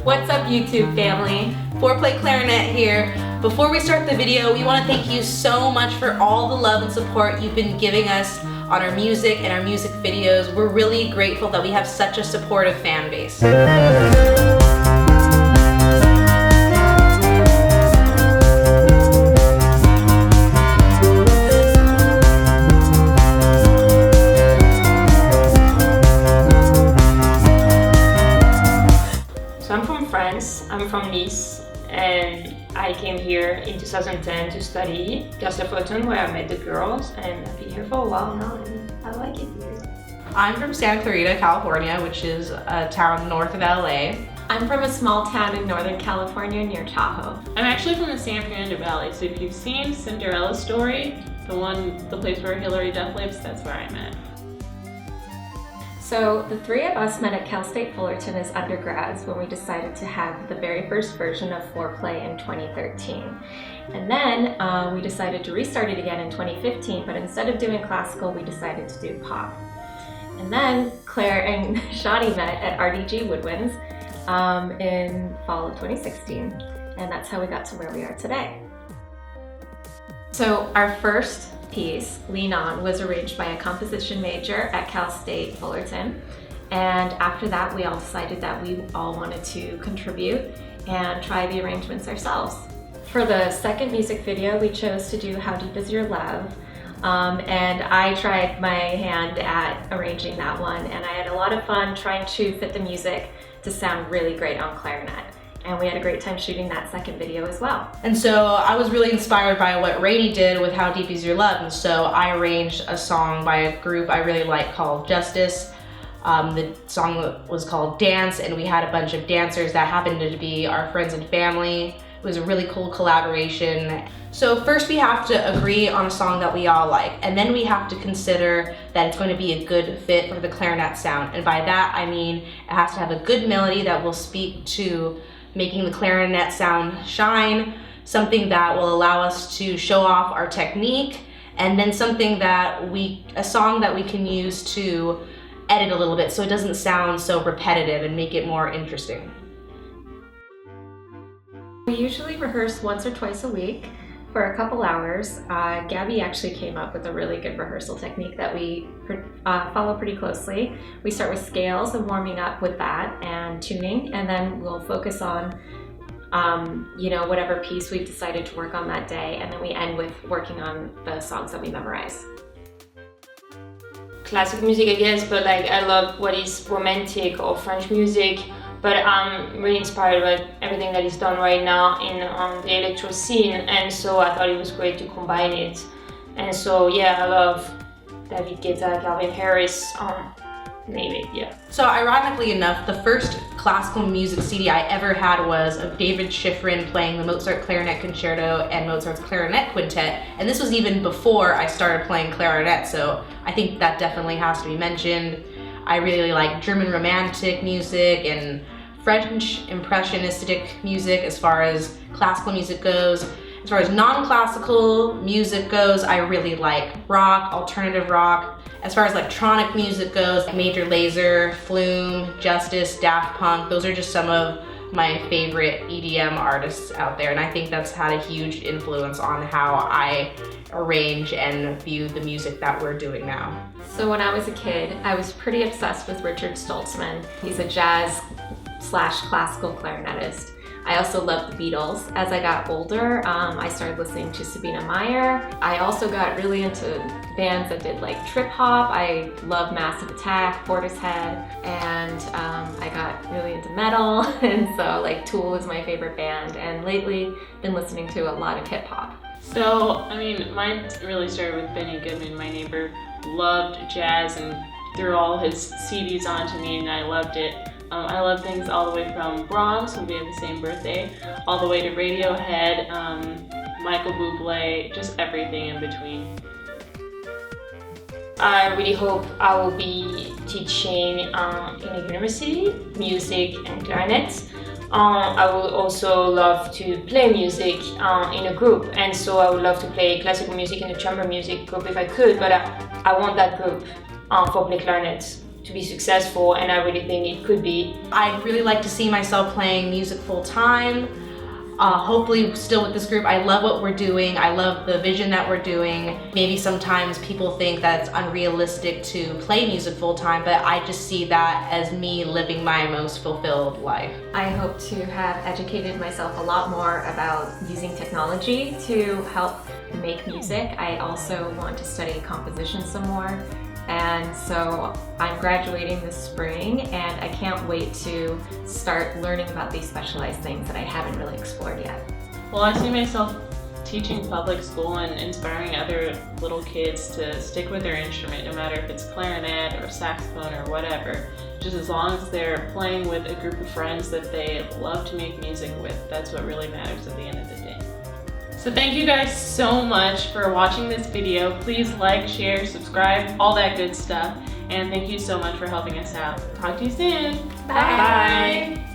What's up, YouTube family? Foreplay Clarinet here. Before we start the video, we want to thank you so much for all the love and support you've been giving us on our music and our music videos. We're really grateful that we have such a supportive fan base. So I'm from France, I'm from Nice, and I came here in 2010 to study Fullerton, where I met the girls, and I've been here for a while now and I like it here. I'm from Santa Clarita, California, which is a town north of LA. I'm from a small town in Northern California near Tahoe. I'm actually from the San Fernando Valley, so if you've seen Cinderella's Story, the place where Hilary Duff lives, that's where I'm at. So the three of us met at Cal State Fullerton as undergrads when we decided to have the very first version of Foreplay in 2013. And then we decided to restart it again in 2015, but instead of doing classical, we decided to do pop. And then Claire and Shadi met at RDG Woodwinds in fall of 2016, and that's how we got to where we are today. So our first piece, Lean On, was arranged by a composition major at Cal State Fullerton, and after that we all decided that we all wanted to contribute and try the arrangements ourselves. For the second music video, we chose to do How Deep Is Your Love, and I tried my hand at arranging that one, and I had a lot of fun trying to fit the music to sound really great on clarinet. And we had a great time shooting that second video as well. And so I was really inspired by what Rainey did with How Deep Is Your Love, and so I arranged a song by a group I really like called Justice. The song was called Dance, and we had a bunch of dancers that happened to be our friends and family. It was a really cool collaboration. So first we have to agree on a song that we all like, and then we have to consider that it's going to be a good fit for the clarinet sound. And by that I mean it has to have a good melody that will speak to making the clarinet sound shine, something that will allow us to show off our technique, and then something that a song that we can use to edit a little bit so it doesn't sound so repetitive and make it more interesting. We usually rehearse once or twice a week for a couple hours. Gabby actually came up with a really good rehearsal technique that we follow pretty closely. We start with scales and warming up with that and tuning, and then we'll focus on whatever piece we've decided to work on that day, and then we end with working on the songs that we memorize. Classical music, I guess, but I love what is romantic or French music. But I'm really inspired by everything that is done right now in the electro scene, and so I thought it was great to combine it. And so yeah, I love David Guetta, Calvin Harris, name it, yeah. So ironically enough, the first classical music CD I ever had was of David Schifrin playing the Mozart Clarinet Concerto and Mozart's Clarinet Quintet, and this was even before I started playing clarinet, so I think that definitely has to be mentioned. I really like German Romantic music and French Impressionistic music as far as classical music goes. As far as non-classical music goes, I really like rock, alternative rock. As far as electronic music goes, Major Lazer, Flume, Justice, Daft Punk, those are just some of my favorite EDM artists out there, and I think that's had a huge influence on how I arrange and view the music that we're doing now. So when I was a kid, I was pretty obsessed with Richard Stoltzman. He's a jazz/classical clarinetist. I also loved the Beatles. As I got older, I started listening to Sabina Meyer. I also got really into bands that did trip hop. I love Massive Attack, Portishead, and I got really into metal, and so Tool is my favorite band, and lately been listening to a lot of hip hop. So, mine really started with Benny Goodman. My neighbor loved jazz and threw all his CDs onto me, and I loved it. I love things all the way from Brahms, when we have the same birthday, all the way to Radiohead, Michael Bublé, just everything in between. I really hope I will be teaching in a university, music and clarinet. I would also love to play music in a group, and so I would love to play classical music in a chamber music group if I could, but I want that group for play clarinet to be successful, and I really think it could be. I'd really like to see myself playing music full time. Hopefully still with this group. I love what we're doing. I love the vision that we're doing. Maybe sometimes people think that it's unrealistic to play music full time, but I just see that as me living my most fulfilled life. I hope to have educated myself a lot more about using technology to help make music. I also want to study composition some more. And so I'm graduating this spring, and I can't wait to start learning about these specialized things that I haven't really explored yet. Well, I see myself teaching public school and inspiring other little kids to stick with their instrument, no matter if it's clarinet or saxophone or whatever. Just as long as they're playing with a group of friends that they love to make music with, that's what really matters at the end of the day. So thank you guys so much for watching this video. Please like, share, subscribe, all that good stuff. And thank you so much for helping us out. Talk to you soon. Bye. Bye.